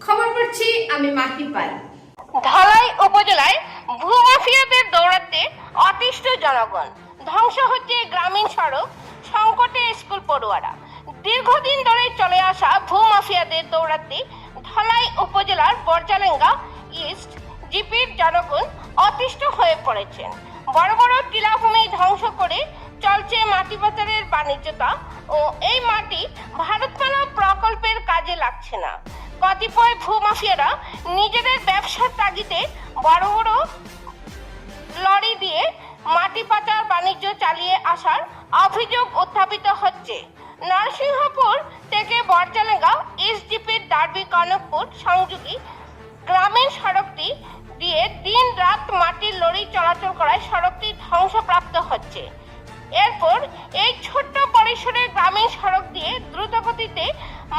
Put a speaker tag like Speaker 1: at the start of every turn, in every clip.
Speaker 1: খবর পড়ছি আমি মাহি পাল।
Speaker 2: ধলাই উপজেলায় ভূমাফিয়াদের দৌরাত্মে অতিষ্ঠ জনগণ, ধ্বংস হচ্ছে গ্রামীণ সড়ক, সংকটে স্কুল পড়ুয়ারা। দীর্ঘদিন ধরে চলে আসা ভূমাফিয়াদের দৌরাত্মে ধলাই উপজেলার বরজালেঙ্গা ইস্ট জিপির জনগণ অতিষ্ঠ হয়ে পড়েছেন। বড় বড় টিলাভূমি ধ্বংস করে চলছে মাটি পাচারের বাণিজ্যতা ও এই মাটি ভারতমালা প্রকল্পের কাজে লাগছে না। কতিপয় ভূমাফিয়ারা নিজেদের ব্যবসার তাগিদে বড় বড় লরি দিয়ে মাটি পাচার বাণিজ্য চালিয়ে আসার অভিযোগ উত্থাপিত হচ্ছে। নরসিংহপুর থেকে বরজালেঙ্গা এসডিপির ডার্বি কনকপুর সংযোগী গ্রামীণ সড়কটি দিয়ে দিন রাত মাটির লরি চলাচল করায় সড়কটি ধ্বংসপ্রাপ্ত হচ্ছে। এরপর এই ছোট্ট পরিসরের গ্রামীণ সড়ক দিয়ে দ্রুতগতিতে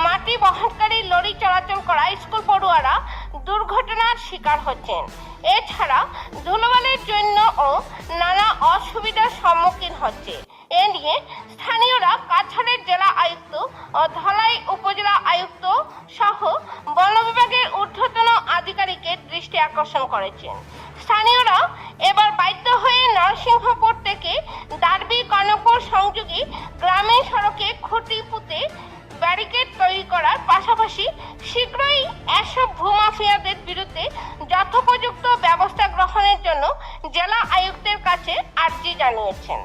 Speaker 2: মাটি বহনকারী লরি চলাচল করায় স্কুল পড়ুয়ারা দুর্ঘটনার শিকার হচ্ছেন। এছাড়া ধুলোবালির জন্য ও নানা অসুবিধার সম্মুখীন হচ্ছে। এ নিয়ে স্থানীয়রা কাছাড়ের জেলা আয়ুক্ত ও ধলাই উপজেলা আয়ুক্ত সহ বন বিভাগের ঊর্ধ্বতন আধিকারিকের দৃষ্টি আকর্ষণ করেছেন। স্থানীয়রা এবার বাধ্য হয়ে নরসিংহপুর থেকে ডার্বি কনকপুর সংযোগী গ্রামীণ সড়কে খুঁটি পুঁতে ব্যারিকেড তৈরি করার পাশাপাশি শীঘ্রই এসব ভূমাফিয়াদের বিরুদ্ধে যথোপযুক্ত ব্যবস্থা গ্রহণের জন্য জেলা আয়ুক্তের কাছে আর্জি জানিয়েছেন।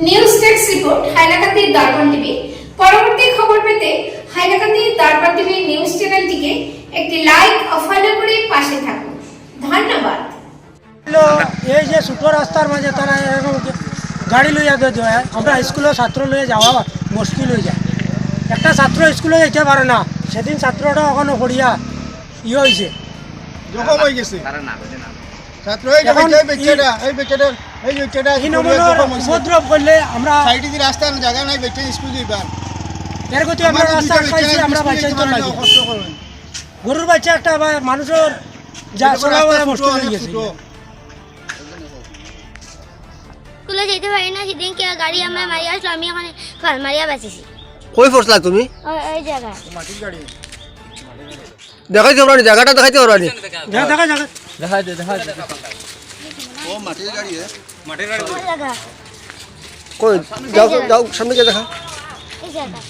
Speaker 1: নিউজ ডেস্ক রিপোর্ট, হাইলাকান্দি দর্পণ টিভি। পরবর্তী খবর পেতে হাইলাকান্দি দর্পণ টিভি নিউজ চ্যানেলটিকে একটি লাইক ও ফলো করে পাশে থাকুন। ধন্যবাদ।
Speaker 3: এই যে ছোট রাস্তার মাঝে তারা এরকম গাড়ি লইয়া যায়, আমরা স্কুলে ছাত্র লইয়া যাওয়া মুশকিল হয়ে যায়। একটা ছাত্র স্কুলে যেতে পারে না, সেদিন ছাত্রটা ওখানে পড়িয়া হয়েছে
Speaker 4: জখম হয়ে গেছে।
Speaker 3: উপদ্রব করলে আমরা
Speaker 4: রাস্তা জায়গা নাই, বেচে স্কুল যাইবার
Speaker 3: এর গতি আমরা রাস্তা পাইছি, আমরা বাচ্চা লাগে গরুর বাচ্চা একটা বা মানুষের যা চলা মুশকিল হয়ে গেছে।
Speaker 5: স্কুলে যেতে পারি না, সেদিন কে গাড়ি আমরা মারিয়া আসলো, আমি এখানে মারিয়া বাঁচিছি।
Speaker 6: কই ফসলা তুমি
Speaker 5: ওই জায়গায়
Speaker 6: দেখাইতে পারো, জায়গাটা দেখাইতে পারো।
Speaker 5: ওই জায়গা,
Speaker 6: কই যাও যাও সামনে গিয়ে দেখা।
Speaker 5: এই জায়গা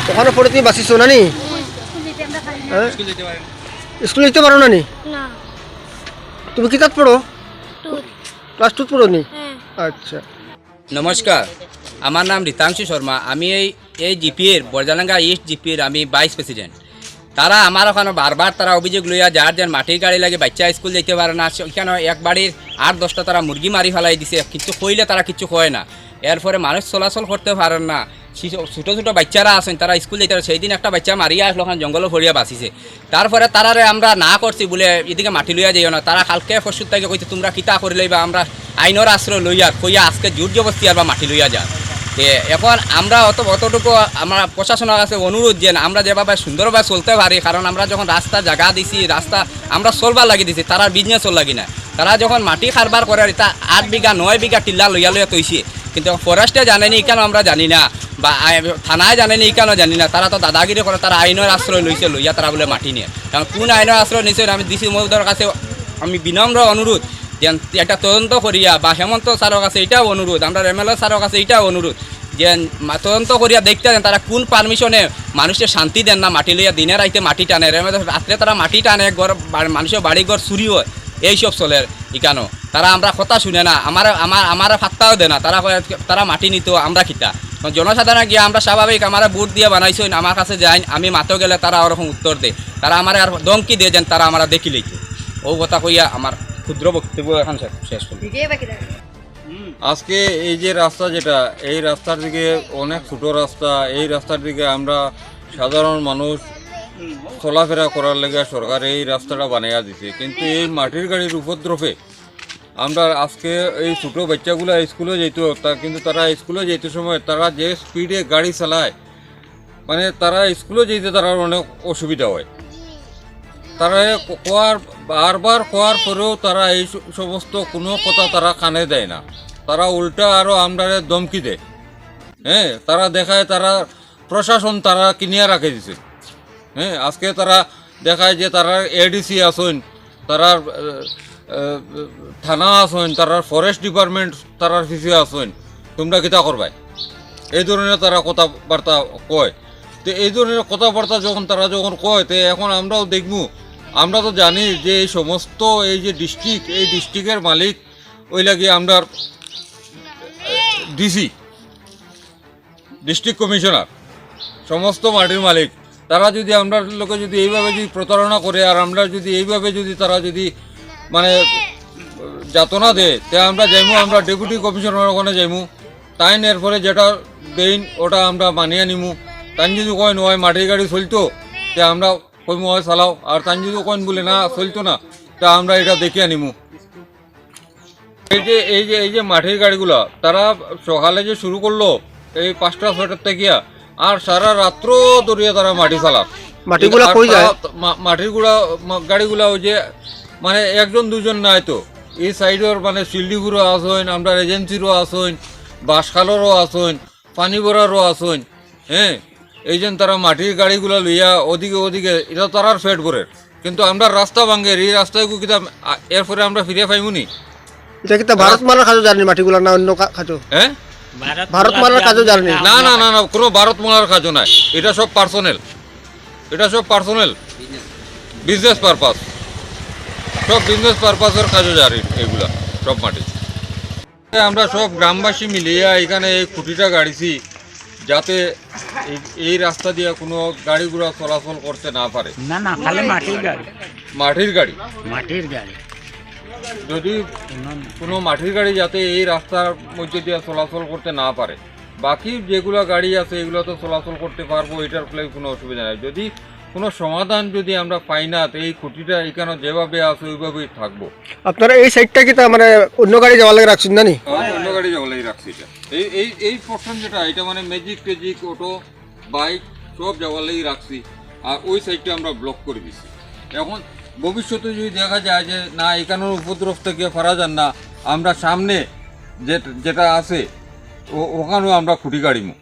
Speaker 6: ওখানে পড়ে তুমি বাঁচিছো না নি? স্কুল যেতে পারো না নি?
Speaker 5: না
Speaker 6: তুমি কিতাব পড়ো?
Speaker 5: টুত
Speaker 6: ক্লাস 2 পড়ো নি?
Speaker 5: হ্যাঁ।
Speaker 6: আচ্ছা।
Speaker 7: নমস্কার, আমার নাম রিতাংশু শর্মা। আমি এই জিপির বরজালেঙ্গা ইস্ট জিপির আমি ভাইস প্রেসিডেন্ট। তারা আমার ওখানে বারবার তারা অভিযোগ লইয়া যার যার মাটির গাড়ি লাগে বাচ্চা স্কুল যেতে পারে না, সেখানে এক বাড়ির 8-10টা তারা মুরগি মারি ফেলাই দিছে, কিছু কইলে তারা কিছু কয় না। এরপরে মানুষ চলাচল করতে পারেন না, ছোটো ছোটো বাচ্চারা আছেন তারা স্কুল যেতে পারে। সেই দিন একটা বাচ্চা মারিয়া আসলো, ওখানে জঙ্গল ফরিয়া বাঁচিছে। তারপরে তারারে আমরা না করছি বলে এদিকে মাটি লইয়া যাইও না। তারা কালকে পরশুর থেকে কইছে তোমরা কিতা করে লইবা, আমরা আইনের আশ্রয় লইয়া কইয়া আজকে জোর জবস্তি আর বা মাটি লইয়া যা। এখন আমরা অতটুকু আমরা প্রশাসনের কাছে অনুরোধ যে আমরা যেভাবে সুন্দরভাবে চলতে পারি, কারণ আমরা যখন রাস্তা জায়গা দিছি, রাস্তা আমরা চলবার লাগিয়ে দিছি, তারা বিজনেসও লাগি না। তারা যখন মাটি কারবার করে তা 8 বিঘা 9 বিঘা টিল্লা লইয়া লইয়া তৈছে, কিন্তু ফরেস্টে জানেনি কেন আমরা জানি না, বা থানায় জানেনি কেন জানি না। তারা তো দাদাগিরি করে, তারা আইনের আশ্রয় লইছে, লইয়া তারা বলে মাটি নিয়ে। কারণ কোন আইনের আশ্রয় নিছে আমি ডিসি মহোদয়ের কাছে আমি বিনম্র অনুরোধ যে একটা তদন্ত করিয়া, বা হেমন্ত স্যারের কাছে এটাও অনুরোধ, আমরা এমএলএ স্যারের কাছে এটাও অনুরোধ যে তদন্ত করিয়া দেখতে দেন তারা কোন পারমিশনে মানুষের শান্তি দেন না মাটি লইয়া দিনে রাইতে মাটি টানে, রাত্রে তারা মাটি টানে, ঘর মানুষের বাড়ি ঘর চুরি হয়, এইসব চলে ইকানো। তারা আমরা কথা শুনে না, আমার ফাত্তাও দেয় না। তারা মাটি নিত, আমরা খিতা জনসাধারণ গিয়ে আমরা স্বাভাবিক আমার বুট দিয়ে বানাইছো, আমার কাছে যাই, আমি মাতো গেলে তারা ওরকম উত্তর দেয়, তারা আমার আর দমকি দিয়ে দেন, তারা আমরা দেখি লইতো। ও কথা কইয়া আমার ক্ষুদ্র বক্তব্য এখন শেষ করি।
Speaker 8: আজকে এই যে রাস্তা যেটা, এই রাস্তার দিকে অনেক ছোটো রাস্তা, এই রাস্তার দিকে আমরা সাধারণ মানুষ চলাফেরা করার লেগে সরকার এই রাস্তাটা বানাইয়া দিছে, কিন্তু এই মাটির গাড়ির উপদ্রবে আমরা আজকে এই ছোটো বাচ্চাগুলো স্কুলে যেত, কিন্তু তারা স্কুলে যেতে সময় তারা যে স্পিডে গাড়ি চালায়, মানে তারা স্কুলে যেতে তারা অনেক অসুবিধা হয়। তারা বারবার কোয়ার পরেও তারা এই সমস্ত কোনো কথা তারা কানে দেয় না, তারা উল্টা আরও আমরা দমকি দেয় হ্যাঁ তারা দেখায় তারা প্রশাসন তারা কিনিয়া রাখে দিছে। হ্যাঁ আজকে তারা দেখায় যে তারা এডিসি আসেন, তারা থানা আসেন, তারা ফরেস্ট ডিপার্টমেন্ট তারার পিছিয়ে আসেন, তোমরা কিতা করবাই, এই ধরনের তারা কথাবার্তা কয়। তো এই ধরনের কথাবার্তা যখন তারা যখন কয়, তো এখন আমরাও দেখবো, আমরা তো জানি যে এই সমস্ত এই যে ডিস্ট্রিক্ট, এই ডিস্ট্রিক্টের মালিক ওই লাগে আমরা ডিসি, ডিস্ট্রিক্ট কমিশনার, সমস্ত মাটির মালিক। তারা যদি আমরা লোকে যদি এইভাবে যদি প্রতারণা করে, আর আমরা যদি এইভাবে যদি তারা যদি মানে যাতনা দেয়, তে আমরা যাইমু, আমরা ডেপুটি কমিশনার ওখানে যাইমু, তাই এরপরে যেটা দেইন ওটা আমরা মানিয়ে নিমু। তাই যদি কয় নয় মাটির গাড়ি চলতো, তে আমরা কইমু হয় চালাও, আর তাই যদি কইন বলে না চলতো না, তা আমরা এটা দেখিয়ে নিমু। এই যে মাটির গাড়িগুলা তারা সকালে যে শুরু করলো এই 5টা-6টার থেকে, আর সারা রাত্র ধরিয়া তারা মাটি চালাক।
Speaker 6: মাটিগুলা কই যায়?
Speaker 8: মাটির গাড়িগুলা ওই যে মানে একজন দুজন নাই তো, এই সাইডের মানে শিল্ডিগুড়ো আসেন, আমরা এজেন্সিরও আসেন, বাঁশখালেরও আসেন, পানি ভরারও আসেন। হ্যাঁ এই যে তারা মাটির গাড়িগুলা লইয়া ওদিকে এটা তারার ফেট করে, কিন্তু আমরা রাস্তা ভাঙ্গের, এই রাস্তায় কিতা এরপরে আমরা ফিরে পাইমুনি।
Speaker 6: এটা কি ভারতমালার কাজও জানি মাটিগুলা না অন্য কাজও?
Speaker 8: হ্যাঁ
Speaker 6: ভারতমালার কাজও জানি
Speaker 8: না না না না, কোনো ভারতমালার কাজও নাই, এটা সব পার্সোনাল, এটা সব পার্সোনাল বিজনেস পারপাস, সব বিজনেস পারপাসের কাজও জানি এগুলা সব মাটি। আমরা সব গ্রামবাসী মিলিয়ে এখানে এই খুঁটিটা গাড়িছি যাতে এই রাস্তা দিয়ে কোনো গাড়ি ঘোড়া চলাচল করতে না পারে।
Speaker 9: না না, খালি মাটির গাড়ি,
Speaker 8: মাটির গাড়ি,
Speaker 9: মাটির গাড়ি।
Speaker 8: যদি কোনো মাটির গাড়ি যাতে এই রাস্তার মধ্যে দিয়ে চলাচল করতে না পারে, বাকি যেগুলো গাড়ি আছে এগুলো তো চলাচল করতে পারবো, এটার ফলে কোনো অসুবিধা নাই। যদি কোনো সমাধান যদি আমরা পাই না, তো এই খুঁটিটা এখানে যেভাবে আছে ওইভাবেই থাকবো।
Speaker 6: আপনারা এই সাইডটা কি তা মানে অন্য গাড়ি যাওয়ার লাগে রাখছেন না নি?
Speaker 8: অন্য গাড়ি যাওয়ালাই রাখছি এটা, এই পোর্শন যেটা এটা মানে ম্যাজিক টেজিক অটো বাইক সব যাওয়ালাই রাখছি, আর ওই সাইডটা আমরা ব্লক করে দিছি। এখন ভবিষ্যতে যদি দেখা যায় যে না এখানের উপদ্রব থেকে ফারা যান না, আমরা সামনে যেটা আছে ওখানেও আমরা খুঁটি গাড়িমু।